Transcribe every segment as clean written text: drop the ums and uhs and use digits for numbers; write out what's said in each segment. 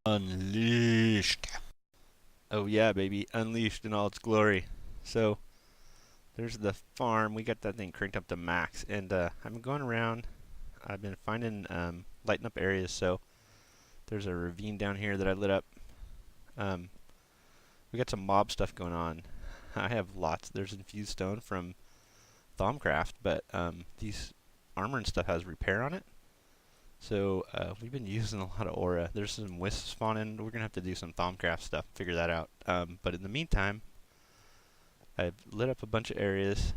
Unleashed. Oh yeah, baby, unleashed in all its glory. So there's the farm. We got that thing cranked up to max, and I've been going around. I've been finding lighting up areas. So there's a ravine down here that I lit up. Um, we got some mob stuff going on. I have lots. There's infused stone from Thaumcraft, but these armor and stuff has repair on it. So we've been using a lot of aura. There's some wisps spawning. We're gonna have to do some Thaumcraft stuff, figure that out. But in the meantime, I've lit up a bunch of areas.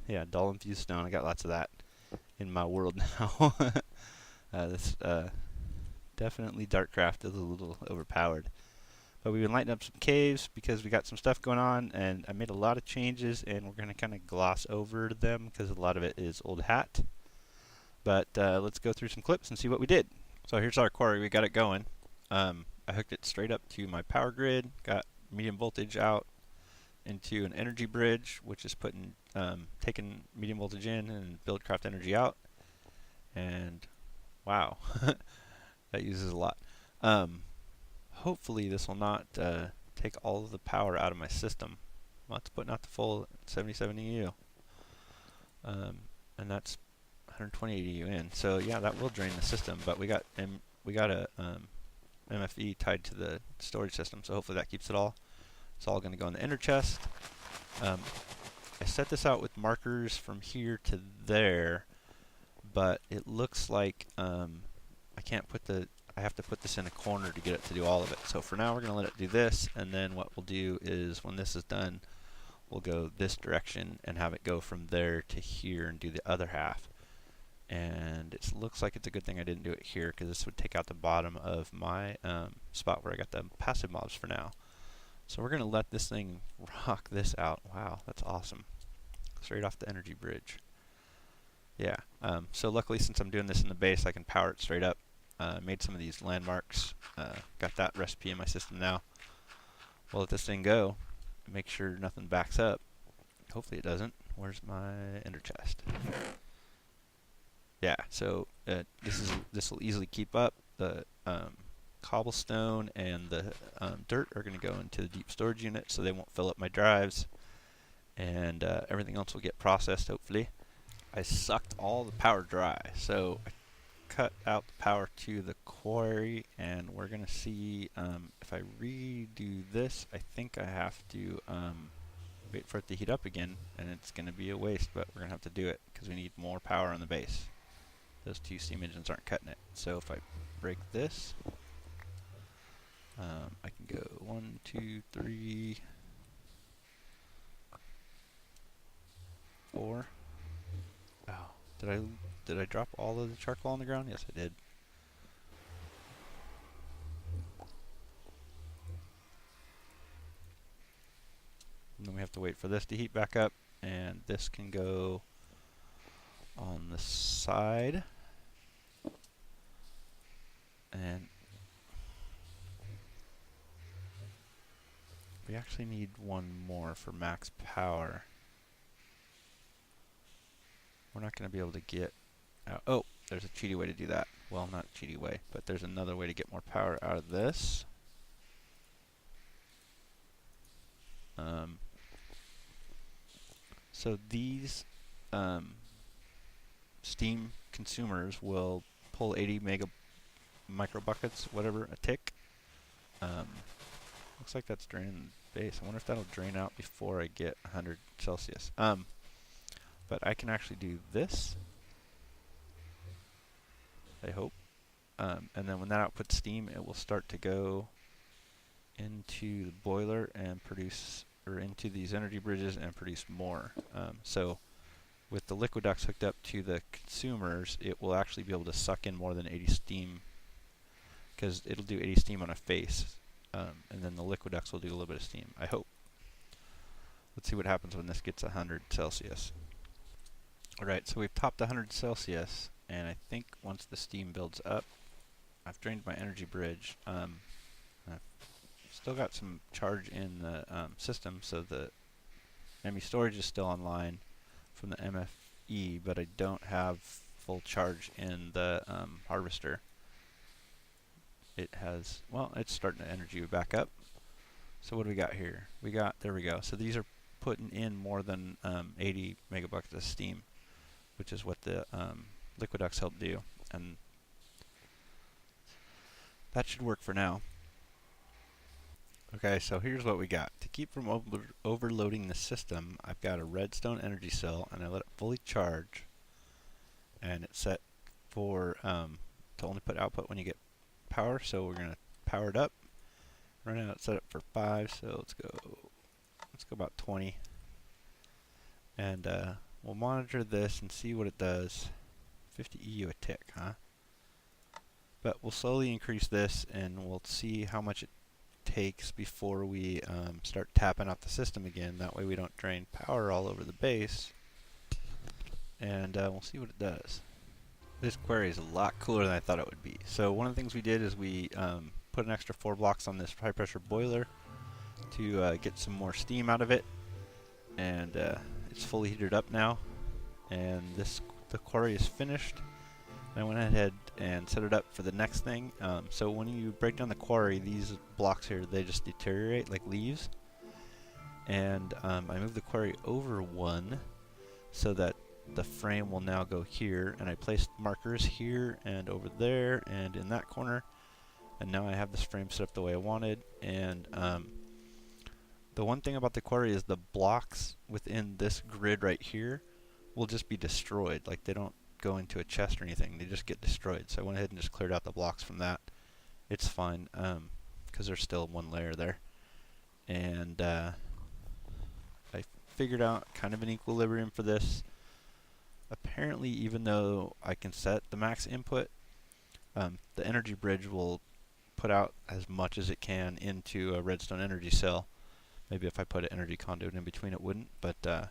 Yeah, dull infused stone. I got lots of that in my world now. This definitely Darkcraft is a little overpowered. But we've been lighting up some caves because we got some stuff going on, and I made a lot of changes, and we're gonna kind of gloss over them because a lot of it is old hat. But let's go through some clips and see what we did. So here's our quarry. We got it going. I hooked it straight up to my power grid. Got medium voltage out into an energy bridge, which is putting taking medium voltage in and buildcraft energy out. And wow, that uses a lot. Hopefully this will not take all of the power out of my system. Well, it's putting out the full 77 EU. And that's 120 EU in. So yeah, that will drain the system, but we got a MFE tied to the storage system, so hopefully that keeps it all. It's all going to go in the inner chest. I set this out with markers from here to there, but it looks like I have to put this in a corner to get it to do all of it. So for now we're going to let it do this, and then what we'll do is when this is done, we'll go this direction and have it go from there to here and do the other half. And it looks like it's a good thing I didn't do it here, because this would take out the bottom of my spot where I got the passive mobs for now. So we're going to let this thing rock this out. Wow, that's awesome. Straight off the energy bridge. Yeah, so luckily since I'm doing this in the base, I can power it straight up. Made some of these landmarks. Got that recipe in my system now. We'll let this thing go. Make sure nothing backs up. Hopefully it doesn't. Where's my ender chest? Yeah, so this will easily keep up. The cobblestone and the dirt are going to go into the deep storage unit, so they won't fill up my drives, and everything else will get processed, hopefully. I sucked all the power dry, so I cut out the power to the quarry, and we're going to see if I redo this. I think I have to wait for it to heat up again, and it's going to be a waste, but we're going to have to do it because we need more power on the base. Those two steam engines aren't cutting it. So if I break this, I can go 1, 2, 3, 4. Oh, did I drop all of the charcoal on the ground? Yes, I did. And then we have to wait for this to heat back up, and this can go on the side. And we actually need one more for max power. We're not going to be able to get out. Oh, there's a cheaty way to do that. Well, not a cheaty way, but there's another way to get more power out of this. So these steam consumers will pull 80 mega micro buckets, whatever, a tick. Looks like that's draining the base. I wonder if that'll drain out before I get 100 Celsius. But I can actually do this, I hope. And then when that outputs steam, it will start to go into the boiler and produce, or into these energy bridges and produce more. So with the liquid ducts hooked up to the consumers, it will actually be able to suck in more than 80 steam, because it'll do 80 steam on a face, and then the liquid ducts will do a little bit of steam, I hope. Let's see what happens when this gets 100 Celsius. Alright, so we've topped 100 Celsius, and I think once the steam builds up, I've drained my energy bridge. I've still got some charge in the system, so the ME storage is still online from the MFE, but I don't have full charge in the harvester. it has, well, it's starting to energy back up. So what do we got here? There we go. So these are putting in more than 80 megabucks of steam, which is what the liquid ducts help do. And that should work for now. Okay, so here's what we got. To keep from overloading the system, I've got a redstone energy cell, and I let it fully charge. And it's set for to only put output when you get power, so we're going to power it up. Right now it's set up for 5, so let's go about 20. And we'll monitor this and see what it does. 50 EU a tick, huh? But we'll slowly increase this, and we'll see how much it takes before we start tapping out the system again. That way we don't drain power all over the base. And we'll see what it does. This quarry is a lot cooler than I thought it would be. So one of the things we did is we put an extra 4 blocks on this high pressure boiler to get some more steam out of it. And it's fully heated up now. And the quarry is finished. I went ahead and set it up for the next thing. So when you break down the quarry, these blocks here, they just deteriorate like leaves. And I moved the quarry over 1 so that the frame will now go here. And I placed markers here and over there and in that corner. And now I have this frame set up the way I wanted. And the one thing about the quarry is the blocks within this grid right here will just be destroyed. Like, they don't go into a chest or anything, they just get destroyed. So I went ahead and just cleared out the blocks from that. It's fine, because there's still one layer there. And I figured out kind of an equilibrium for this. Apparently, even though I can set the max input, the energy bridge will put out as much as it can into a redstone energy cell. Maybe if I put an energy conduit in between it wouldn't, but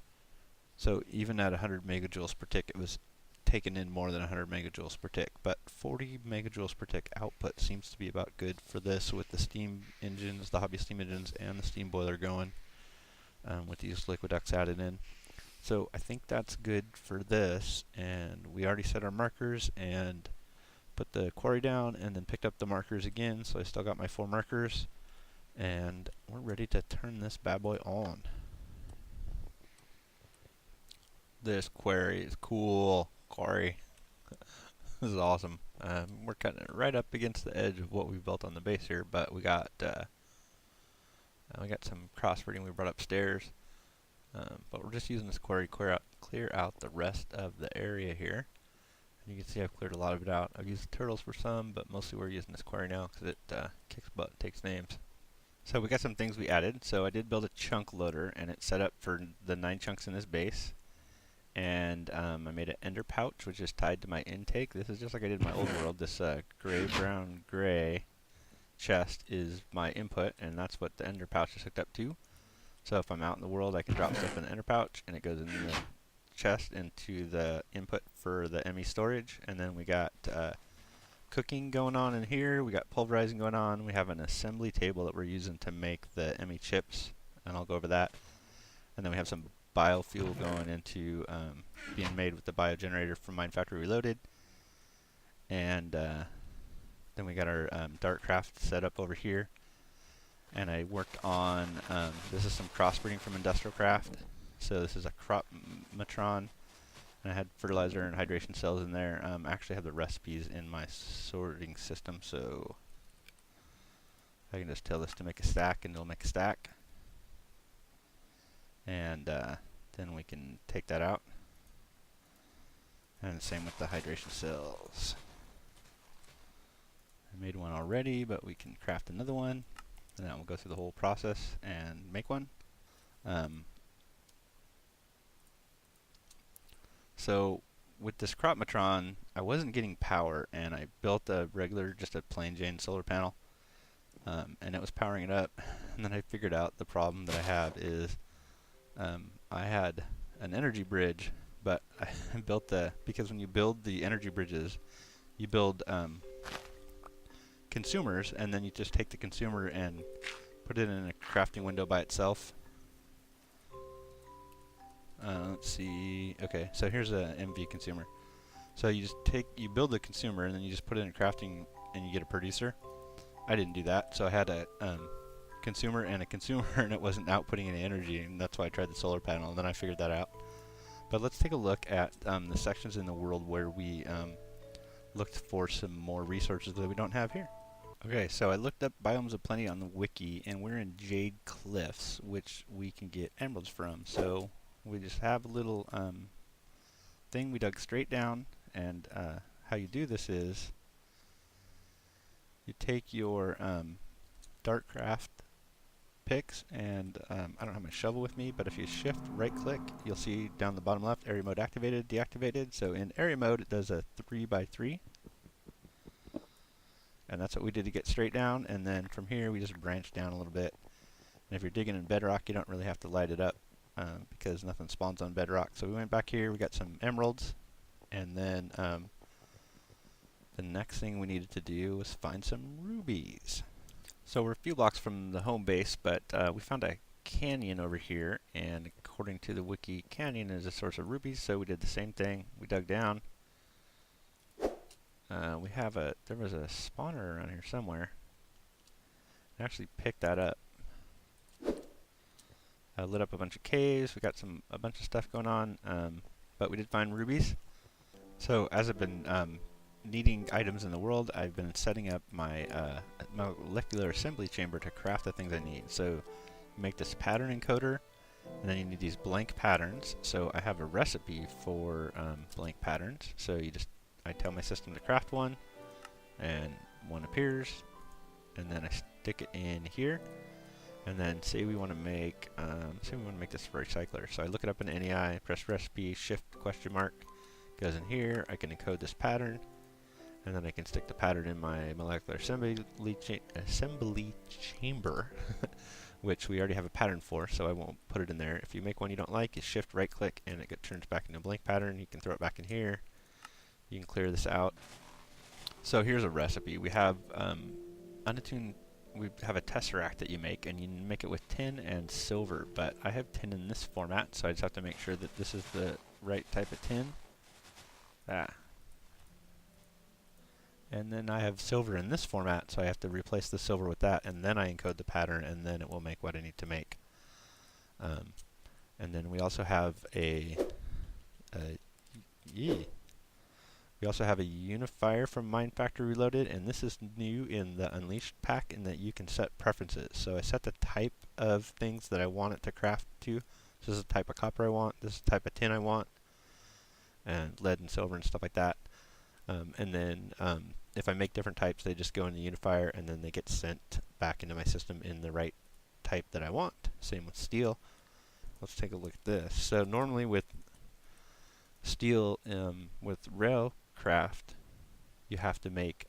so even at 100 megajoules per tick, it was taken in more than 100 megajoules per tick, but 40 megajoules per tick output seems to be about good for this with the steam engines, the hobby steam engines, and the steam boiler going with these liquid ducts added in. So I think that's good for this, and we already set our markers and put the quarry down and then picked up the markers again, so I still got my 4 markers, and we're ready to turn this bad boy on. This quarry is cool. Quarry. This is awesome. We're cutting it right up against the edge of what we built on the base here, but we got some crossbreeding we brought upstairs. But we're just using this quarry to clear out the rest of the area here. And you can see I've cleared a lot of it out. I've used the turtles for some, but mostly we're using this quarry now because it kicks butt and takes names. So we got some things we added. So I did build a chunk loader, and it's set up for the 9 chunks in this base. And I made an ender pouch, which is tied to my intake. This is just like I did in my old world. This gray, brown, gray chest is my input, and that's what the ender pouch is hooked up to. So if I'm out in the world, I can drop stuff in the ender pouch, and it goes in the chest into the input for the ME storage. And then we got cooking going on in here. We got pulverizing going on. We have an assembly table that we're using to make the ME chips, and I'll go over that. And then we have some biofuel going into being made with the biogenerator from Mine Factory Reloaded. And then we got our Dartcraft set up over here. And I worked on, this is some crossbreeding from Industrial Craft. So this is a crop matron. And I had fertilizer and hydration cells in there. I actually have the recipes in my sorting system, so I can just tell this to make a stack and it'll make a stack. And then we can take that out. And the same with the hydration cells. I made one already, but we can craft another one. And then we'll go through the whole process and make one. So with this crop matron, I wasn't getting power, and I built a regular, just a plain Jane solar panel. And it was powering it up. And then I figured out the problem that I have is I had an energy bridge, but I built because when you build the energy bridges, you build consumers, and then you just take the consumer and put it in a crafting window by itself. Let's see. Okay, so here's a MV consumer. So you build the consumer, and then you just put it in a crafting, and you get a producer. I didn't do that, so I had a consumer and a consumer, and it wasn't outputting any energy, and that's why I tried the solar panel, and then I figured that out. But let's take a look at the sections in the world where we looked for some more resources that we don't have here. Okay, so I looked up Biomes of Plenty on the wiki, and we're in Jade Cliffs, which we can get emeralds from. So we just have a little thing we dug straight down, and how you do this is you take your Dartcraft picks, and I don't have my shovel with me, but if you shift right click, you'll see down the bottom left, area mode activated, deactivated. So in area mode, it does a 3x3. And that's what we did to get straight down, and then from here we just branch down a little bit. And if you're digging in bedrock, you don't really have to light it up because nothing spawns on bedrock. So we went back here, we got some emeralds, and then the next thing we needed to do was find some rubies. So we're a few blocks from the home base, but we found a canyon over here, and according to the wiki, canyon is a source of rubies, so we did the same thing. We dug down. There was a spawner around here somewhere. I actually picked that up. I lit up a bunch of caves. We got a bunch of stuff going on, but we did find rubies. So as I've been needing items in the world, I've been setting up my molecular assembly chamber to craft the things I need. So you make this pattern encoder, and then you need these blank patterns. So I have a recipe for blank patterns. So I tell my system to craft one, and one appears, and then I stick it in here, and then say we want to make this recycler. So I look it up in NEI, press recipe, shift question mark, goes in here. I can encode this pattern, and then I can stick the pattern in my molecular assembly chamber, which we already have a pattern for, so I won't put it in there. If you make one you don't like, you shift right click, and it turns back into a blank pattern. You can throw it back in here. You can clear this out. So here's a recipe. We have we have a tesseract that you make, and you make it with tin and silver, but I have tin in this format, so I just have to make sure that this is the right type of tin. And then I have silver in this format, so I have to replace the silver with that, and then I encode the pattern, and then it will make what I need to make. And then we also have we also have a unifier from Mind Factory Reloaded, and this is new in the Unleashed pack in that you can set preferences. So I set the type of things that I want it to craft to. This is the type of copper I want, this is the type of tin I want, and lead and silver and stuff like that. And then if I make different types, they just go in the unifier, and then they get sent back into my system in the right type that I want. Same with steel. Let's take a look at this. So normally with steel, with railcraft, you have to make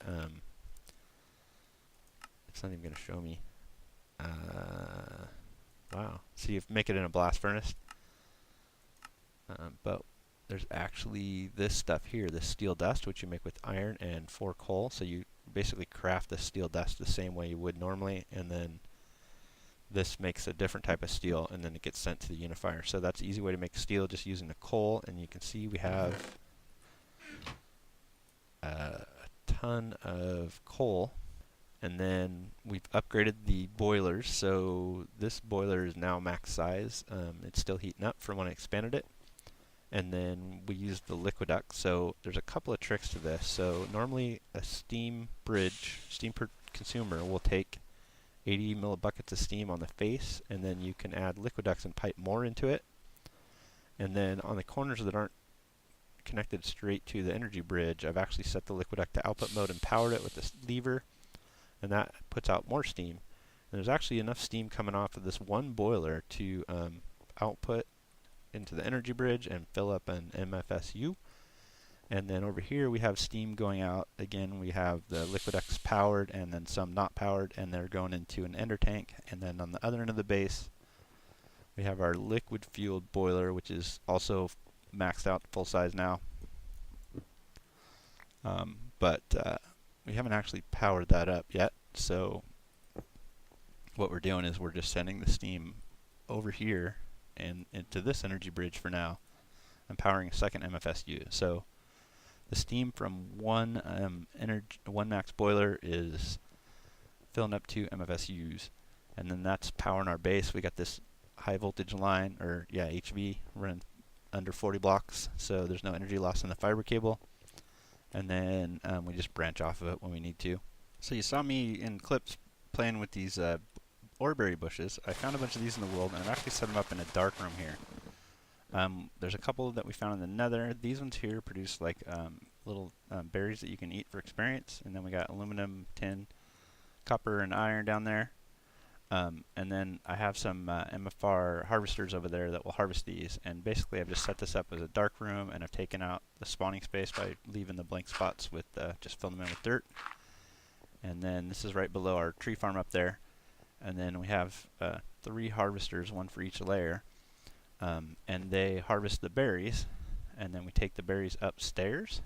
it's not even going to show me. Wow. So you make it in a blast furnace, but there's actually this stuff here, this steel dust, which you make with iron and 4 coal. So you basically craft the steel dust the same way you would normally, and then this makes a different type of steel, and then it gets sent to the unifier. So that's an easy way to make steel, just using the coal. And you can see we have a ton of coal, and then we've upgraded the boilers. So this boiler is now max size. It's still heating up from when I expanded it. And then we use the liquiduct. So there's a couple of tricks to this. So normally a steam per consumer will take 80 millibuckets of steam on the face, and then you can add liquiducts and pipe more into it. And then on the corners that aren't connected straight to the energy bridge, I've actually set the liquiduct to output mode and powered it with this lever, and that puts out more steam. And there's actually enough steam coming off of this one boiler to output into the energy bridge and fill up an MFSU. And then over here we have steam going out. Again, we have the liquiducts powered and then some not powered, and they're going into an ender tank. And then on the other end of the base, we have our liquid fueled boiler, which is also maxed out full size now. But we haven't actually powered that up yet. So what we're doing is we're just sending the steam over here and into this energy bridge for now. I'm powering a second MFSU. So the steam from one max boiler is filling up 2 MFSUs. And then that's powering our base. We got this high voltage line, or yeah, HV, running under 40 blocks, so there's no energy loss in the fiber cable. And then we just branch off of it when we need to. So you saw me in clips playing with these oreberry bushes. I found a bunch of these in the world, and I've actually set them up in a dark room here. There's a couple that we found in the nether. These ones here produce like little berries that you can eat for experience. And then we got aluminum, tin, copper, and iron down there. And then I have some MFR harvesters over there that will harvest these. And basically I've just set this up as a dark room, and I've taken out the spawning space by leaving the blank spots with just filling them in with dirt. And then this is right below our tree farm up there. And then we have 3 harvesters, 1 for each layer. And they harvest the berries, and then we take the berries upstairs.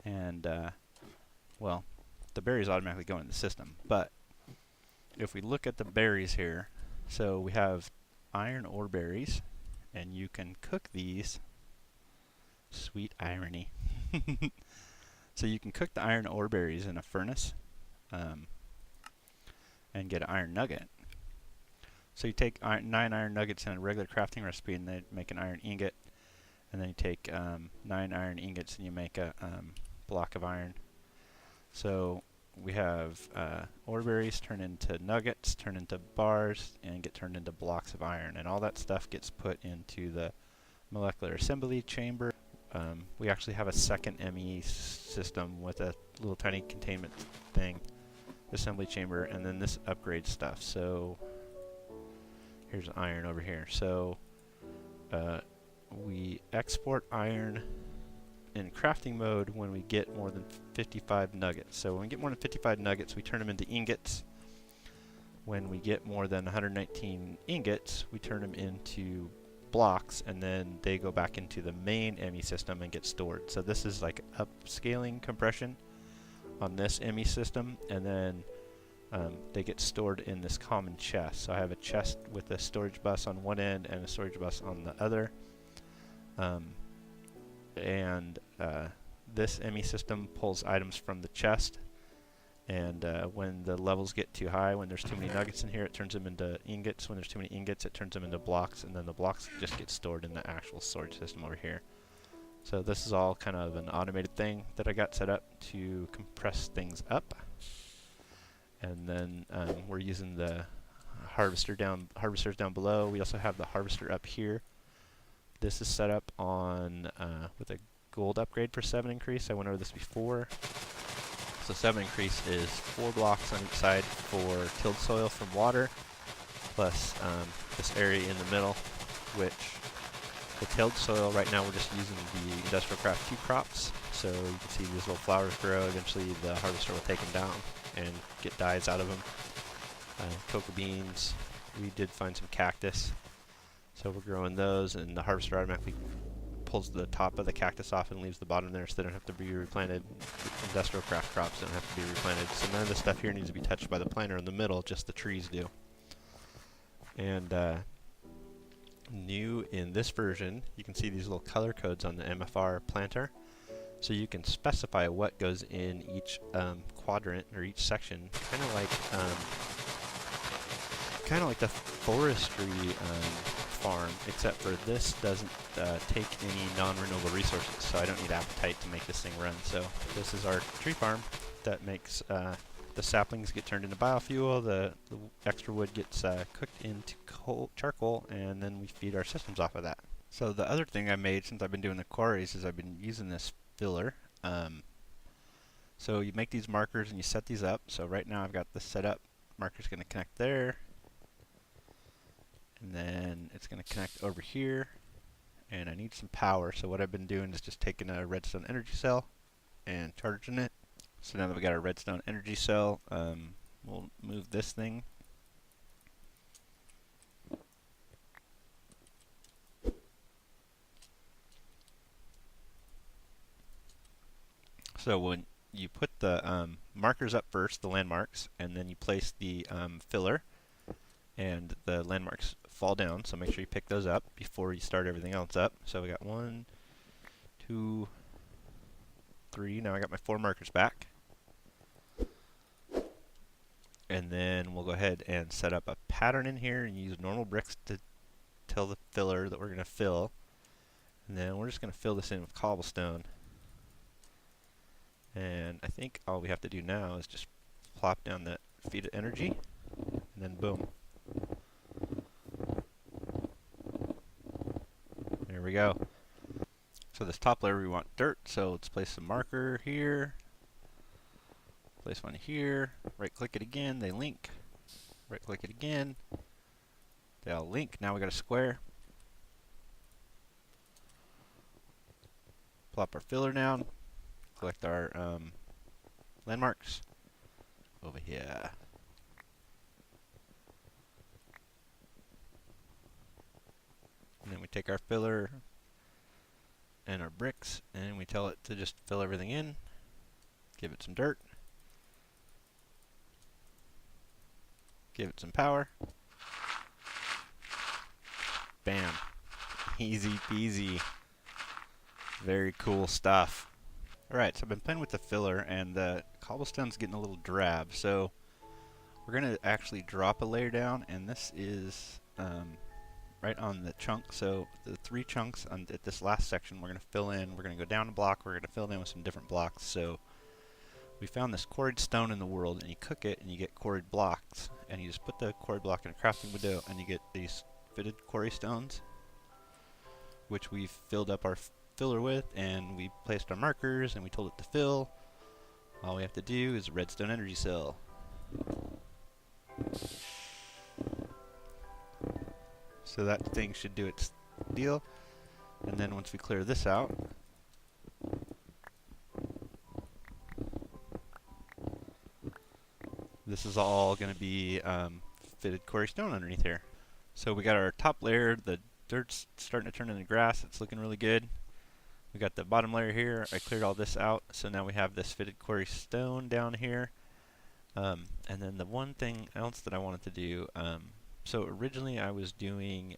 And, well, the berries automatically go in the system. But if we look at the berries here, so we have iron ore berries, and you can cook these. Sweet irony. So you can cook the iron ore berries in a furnace and get an iron nugget. So you take 9 iron nuggets in a regular crafting recipe, and they make an iron ingot. And then you take 9 iron ingots, and you make a block of iron. So we have ore berries turn into nuggets, turn into bars, and get turned into blocks of iron. And all that stuff gets put into the molecular assembly chamber. We actually have a second ME system with a little tiny containment thing, assembly chamber, and then this upgrades stuff. So here's iron over here. So we export iron in crafting mode when we get more than 55 nuggets. So when we get more than 55 nuggets, we turn them into ingots. When we get more than 119 ingots, we turn them into blocks, and then they go back into the main ME system and get stored. So this is like upscaling compression on this ME system, and then they get stored in this common chest. So I have a chest with a storage bus on one end and a storage bus on the other. This ME system pulls items from the chest, and when the levels get too high, when there's too many nuggets in here, it turns them into ingots. When there's too many ingots, it turns them into blocks, and then the blocks just get stored in the actual storage system over here. So this is all kind of an automated thing that I got set up to compress things up. And then we're using the harvesters down below. We also have the harvester up here. This is set up on with a gold upgrade for 7 increase. I went over this before. So 7 increase is 4 blocks on each side for tilled soil from water, plus this area in the middle, which the tilled soil right now we're just using the Industrial Craft 2 crops. So you can see these little flowers grow. Eventually the harvester will take them down and get dyes out of them. Cocoa beans. We did find some cactus, so we're growing those, and the harvester automatically pulls the top of the cactus off and leaves the bottom there, so they don't have to be replanted. Industrial craft crops don't have to be replanted, so none of this stuff here needs to be touched by the planter in the middle, just the trees do. And new in this version, you can see these little color codes on the MFR planter, so you can specify what goes in each quadrant or each section, kind of like the forestry farm, except for this doesn't take any non-renewable resources, so I don't need appetite to make this thing run. So this is our tree farm that makes the saplings get turned into biofuel, the extra wood gets cooked into charcoal, and then we feed our systems off of that. So the other thing I made since I've been doing the quarries is I've been using this filler. So you make these markers and you set these up. So right now I've got this set up. Marker's going to connect there. And then it's going to connect over here, and I need some power, so what I've been doing is just taking a redstone energy cell and charging it. So now that we got our redstone energy cell, we'll move this thing. So when you put the markers up first, the landmarks, and then you place the filler, and the landmarks fall down, so make sure you pick those up before you start everything else up. So we got 1, 2, 3. Now I got my 4 markers back. And then we'll go ahead and set up a pattern in here and use normal bricks to tell the filler that we're going to fill. And then we're just going to fill this in with cobblestone. And I think all we have to do now is just plop down that feed of energy, and then boom. There we go. So this top layer we want dirt, so let's place a marker here. Place one here. Right click it again, they link. Right click it again. They all link. Now we got a square. Plop our filler down. Collect our landmarks over here. And then we take our filler and our bricks and we tell it to just fill everything in. Give it some dirt. Give it some power. Bam. Easy peasy. Very cool stuff. Alright, so I've been playing with the filler and the cobblestone's getting a little drab, so we're going to actually drop a layer down, and this is right on the chunk. So the 3 chunks at this last section we're going to fill in. We're going to go down a block, we're going to fill it in with some different blocks. So we found this quarried stone in the world, and you cook it and you get quarried blocks, and you just put the quarried block in a crafting window and you get these fitted quarry stones, which we filled up our filler with, and we placed our markers and we told it to fill. All we have to do is a redstone energy cell. So that thing should do its deal, and then once we clear this out, this is all going to be fitted quarry stone underneath here. So we got our top layer, the dirt's starting to turn into grass, it's looking really good. We got the bottom layer here, I cleared all this out, so now we have this fitted quarry stone down here. And then the one thing else that I wanted to do, so originally I was doing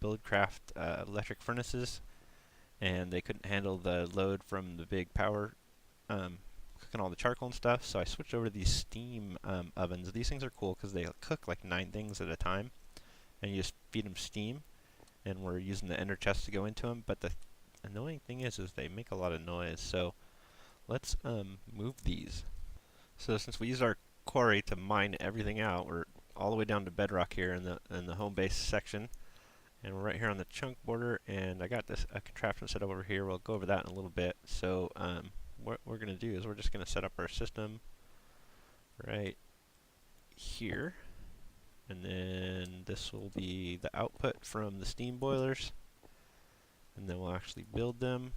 Buildcraft electric furnaces, and they couldn't handle the load from the big power cooking all the charcoal and stuff, so I switched over to these steam ovens. These things are cool because they cook like 9 things at a time, and you just feed them steam, and we're using the ender chest to go into them, but the annoying thing is they make a lot of noise, so let's move these. So since we use our quarry to mine everything out, we're all the way down to bedrock here in the home base section, and we're right here on the chunk border, and I got this a contraption set up over here. We'll go over that in a little bit. So what we're going to do is we're just going to set up our system right here, and then this will be the output from the steam boilers, and then we'll actually build them.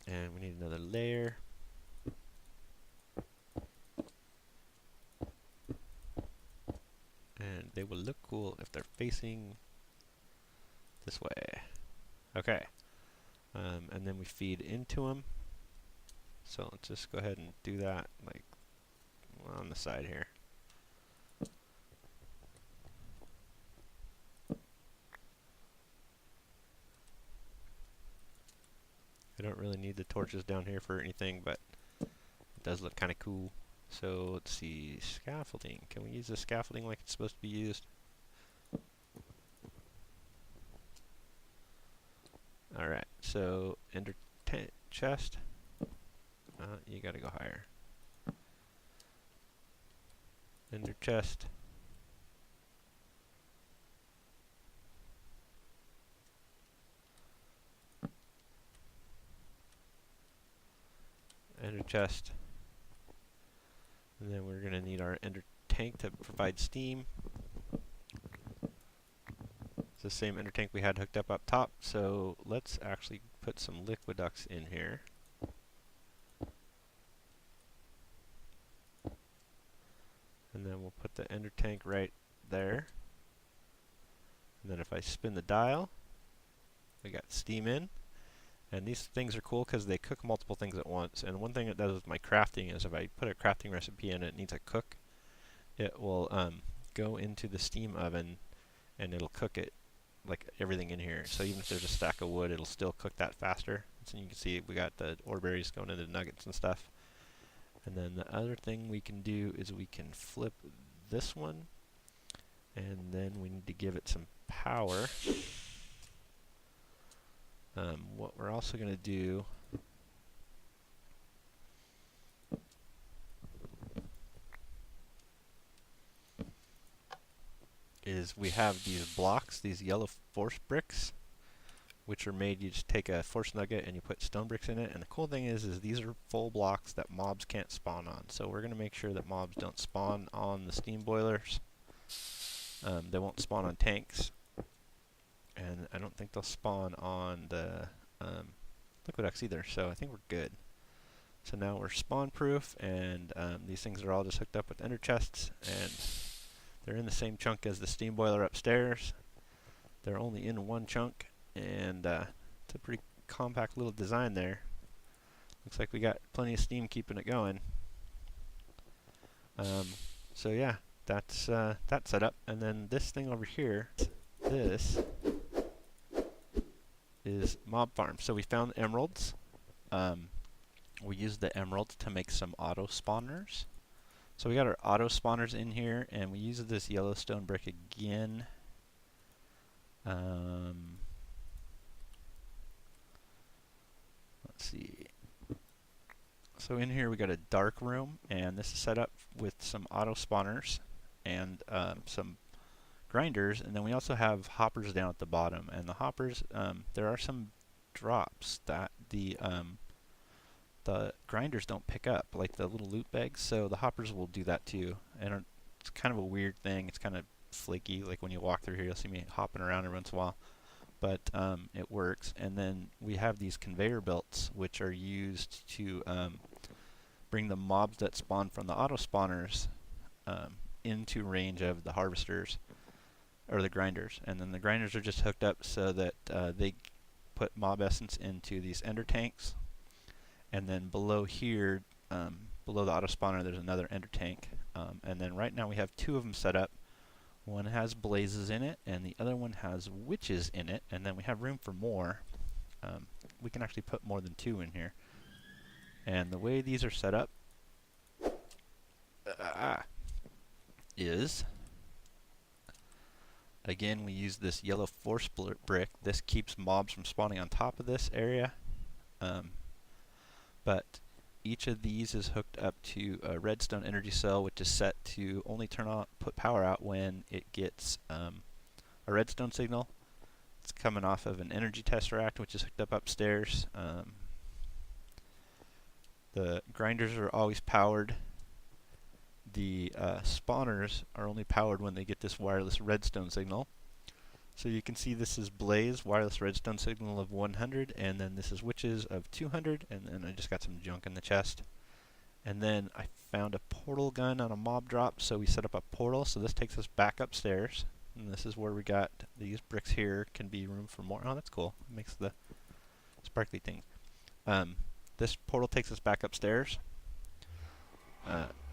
And we need another layer. And they will look cool if they're facing this way. Okay. And then we feed into them. So let's just go ahead and do that like on the side here. I don't really need the torches down here for anything, but it does look kind of cool. So let's see, scaffolding. Can we use the scaffolding like it's supposed to be used? Alright, so ender chest. You gotta go higher. Ender chest. Ender chest. And then we're going to need our ender tank to provide steam. It's the same ender tank we had hooked up top, so let's actually put some liquid ducts in here. And then we'll put the ender tank right there. And then if I spin the dial, we got steam in. And these things are cool because they cook multiple things at once. And one thing it does with my crafting is if I put a crafting recipe in and it needs a cook, it will go into the steam oven and it'll cook it like everything in here. So even if there's a stack of wood, it'll still cook that faster. nuggets, and you can see we got the ore berries going into nuggets and stuff. And then the other thing we can do is we can flip this one, and then we need to give it some power. What we're also going to do is we have these blocks, these yellow force bricks, which are made, you just take a force nugget and you put stone bricks in it. And the cool thing is these are full blocks that mobs can't spawn on. So we're going to make sure that mobs don't spawn on the steam boilers. They won't spawn on tanks. And I don't think they'll spawn on the Liquid either. So I think we're good. So now we're spawn proof, and these things are all just hooked up with ender chests, and they're in the same chunk as the steam boiler upstairs. They're only in one chunk, and it's a pretty compact little design there. Looks like we got plenty of steam keeping it going. So yeah, that's set up. And then this thing over here, this is mob farm. So we found emeralds. We used the emeralds to make some auto spawners. So we got our auto spawners in here, and we used this Yellowstone brick again. Let's see. So in here we got a dark room, and this is set up with some auto spawners and some grinders, and then we also have hoppers down at the bottom. And the hoppers, there are some drops that the grinders don't pick up, like the little loot bags, so the hoppers will do that too. And it's kind of a weird thing. It's kind of flaky, like when you walk through here you'll see me hopping around every once in a while, but it works. And then we have these conveyor belts, which are used to bring the mobs that spawn from the auto spawners into range of the harvesters or the grinders. And then the grinders are just hooked up so that they put mob essence into these ender tanks. And then below here, below the auto spawner, there's another ender tank. And then right now we have two of them set up. One has blazes in it, and the other one has witches in it. And then we have room for more. We can actually put more than two in here. And the way these are set up is, again, we use this yellow force brick. This keeps mobs from spawning on top of this area. But each of these is hooked up to a redstone energy cell, which is set to only turn on, put power out when it gets a redstone signal. It's coming off of an energy tesseract, which is hooked up upstairs. The grinders are always powered. The spawners are only powered when they get this wireless redstone signal. So you can see this is Blaze, wireless redstone signal of 100, and then this is Witches of 200, and then I just got some junk in the chest. And then I found a portal gun on a mob drop, so we set up a portal, so this takes us back upstairs. And this is where we got these bricks here, can be room for more. Oh, that's cool. It makes the sparkly thing. This portal takes us back upstairs.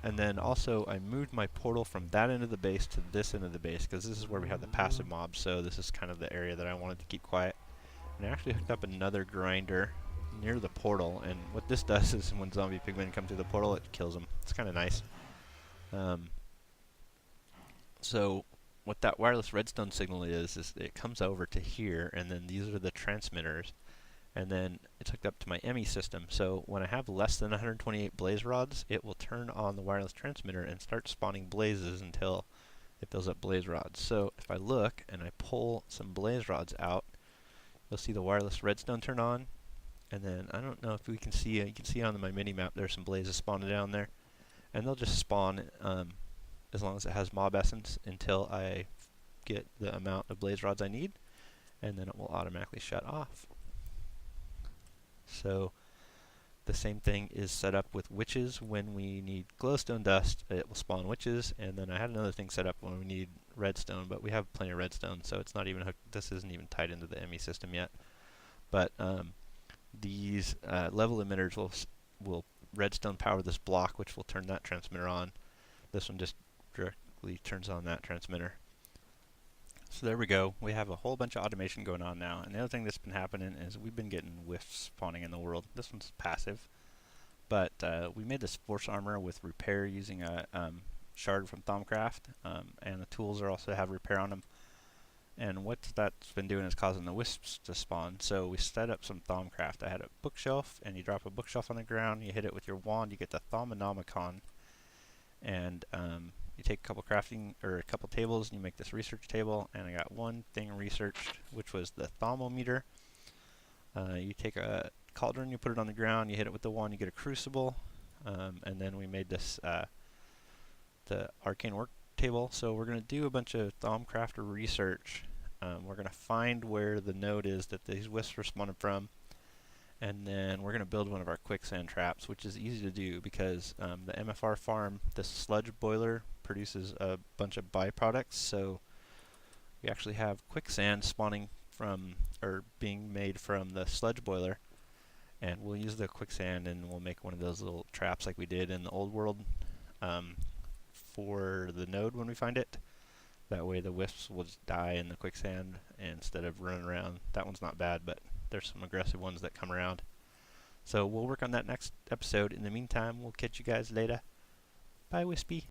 And then also I moved my portal from that end of the base to this end of the base, because this is where we have the passive mobs, so this is kind of the area that I wanted to keep quiet. And I actually hooked up another grinder near the portal, and what this does is when zombie pigmen come through the portal, it kills them. It's kind of nice. So what that wireless redstone signal is it comes over to here, and then these are the transmitters. And then it's hooked up to my ME system. So when I have less than 128 blaze rods, it will turn on the wireless transmitter and start spawning blazes until it fills up blaze rods. So if I look and I pull some blaze rods out, you'll see the wireless redstone turn on. And then I don't know if we can see, you can see on my mini map there's some blazes spawning down there. And they'll just spawn as long as it has mob essence until I get the amount of blaze rods I need. And then it will automatically shut off. So the same thing is set up with witches. When we need glowstone dust, it will spawn witches. And then I had another thing set up when we need redstone, but we have plenty of redstone, so it's not even hooked. This isn't even tied into the ME system yet. But these level emitters will redstone power this block, which will turn that transmitter on. This one just directly turns on that transmitter. So there we go. We have a whole bunch of automation going on now. And the other thing that's been happening is we've been getting whiffs spawning in the world. This one's passive. But we made this force armor with repair using a shard from Thaumcraft. And the tools are also have repair on them. And what that's been doing is causing the wisps to spawn. So we set up some Thaumcraft. I had a bookshelf, and you drop a bookshelf on the ground, you hit it with your wand, you get the Thaumonomicon. And you take a couple crafting or a couple tables and you make this research table, and I got one thing researched, which was the thermometer. You take a cauldron, you put it on the ground, you hit it with the wand, you get a crucible, and then we made this the arcane work table. So we're going to do a bunch of Thaumcrafter research. We're going to find where the node is that these wisps are spawning from, and then we're going to build one of our quicksand traps, which is easy to do because the MFR farm, this sludge boiler, produces a bunch of byproducts. So we actually have quicksand spawning from, or being made from the sludge boiler, and we'll use the quicksand and we'll make one of those little traps like we did in the old world for the node when we find it. That way the wisps will just die in the quicksand instead of running around. That one's not bad, but there's some aggressive ones that come around. So we'll work on that next episode. In the meantime, we'll catch you guys later. Bye, Wispy.